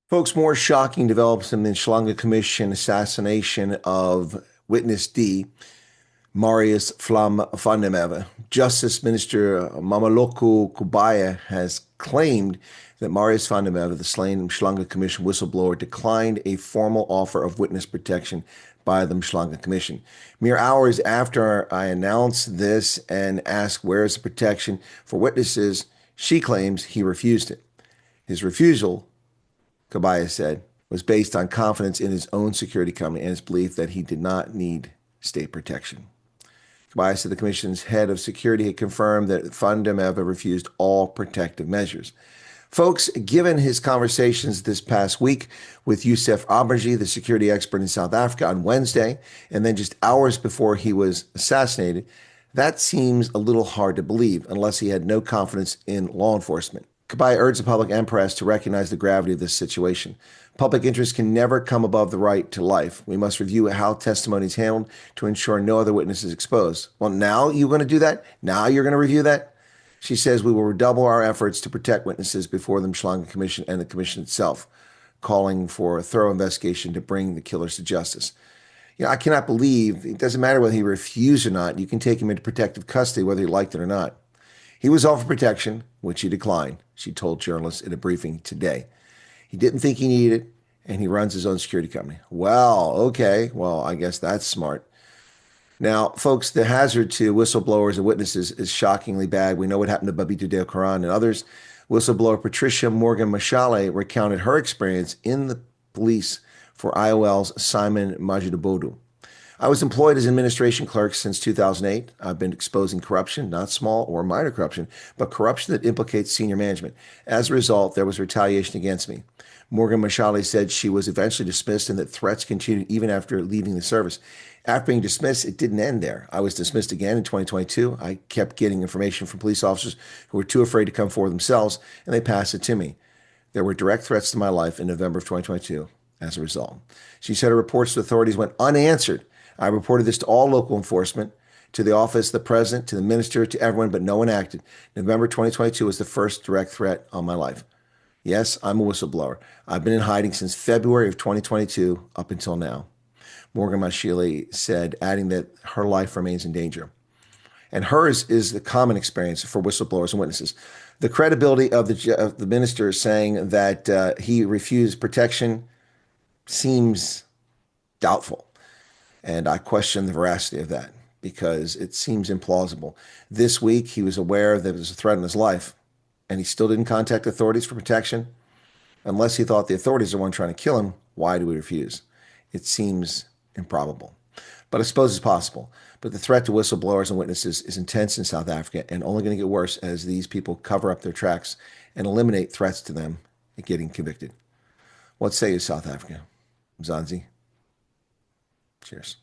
Folks, more shocking develops in the Madlanga Commission assassination of witness D, Marius van der Merwe. Justice Minister Mameloko Kubaya has claimed that Marius van der Merwe, the slain Madlanga Commission whistleblower, declined a formal offer of witness protection by the Madlanga Commission. Mere hours after I announced this and asked where is the protection for witnesses, she claims he refused it. His refusal, Kabaya said, was based on confidence in his own security company and his belief that he did not need state protection. Kabaya said the commission's head of security had confirmed that van der Merwe refused all protective measures. Folks, given his conversations this past week with Youssef Aberji, the security expert in South Africa, on Wednesday, and then just hours before he was assassinated, that seems a little hard to believe unless he had no confidence in law enforcement. Kabaya urged the public and press to recognize the gravity of this situation. Public interest can never come above the right to life. We must review how testimony is handled to ensure no other witness is exposed. Well, now you're going to do that? Now you're going to review that? She says we will redouble our efforts to protect witnesses before the Madlanga Commission and the Commission itself, calling for a thorough investigation to bring the killers to justice. I cannot believe, it doesn't matter whether he refused or not, you can take him into protective custody whether he liked it or not. He was offered protection, which he declined, she told journalists in a briefing today. He didn't think he needed it, and he runs his own security company. Well, okay, I guess that's smart. Now, folks, the hazard to whistleblowers and witnesses is shockingly bad. We know what happened to Babito Deokaran and others. Whistleblower Patricia Morgan Mashale recounted her experience in the police for IOL's Simon Majidabodu. I was employed as administration clerk since 2008. I've been exposing corruption, not small or minor corruption, but corruption that implicates senior management. As a result, there was retaliation against me. Morgan Mashale said she was eventually dismissed and that threats continued even after leaving the service. After being dismissed, it didn't end there. I was dismissed again in 2022. I kept getting information from police officers who were too afraid to come forward themselves, and they passed it to me. There were direct threats to my life in November of 2022 as a result. She said her reports to authorities went unanswered. I reported this to all local enforcement, to the office, the president, to the minister, to everyone, but no one acted. November 2022 was the first direct threat on my life. Yes, I'm a whistleblower. I've been in hiding since February of 2022 up until now. Morgan Mashile said, adding that her life remains in danger. And hers is the common experience for whistleblowers and witnesses. The credibility of the minister saying that he refused protection seems doubtful. And I question the veracity of that because it seems implausible. This week, he was aware that there was a threat in his life, and he still didn't contact authorities for protection. Unless he thought the authorities are the one trying to kill him, why do we refuse? It seems improbable. But I suppose it's possible. But the threat to whistleblowers and witnesses is intense in South Africa and only going to get worse as these people cover up their tracks and eliminate threats to them at getting convicted. What say you, South Africa? Mzansi? Cheers.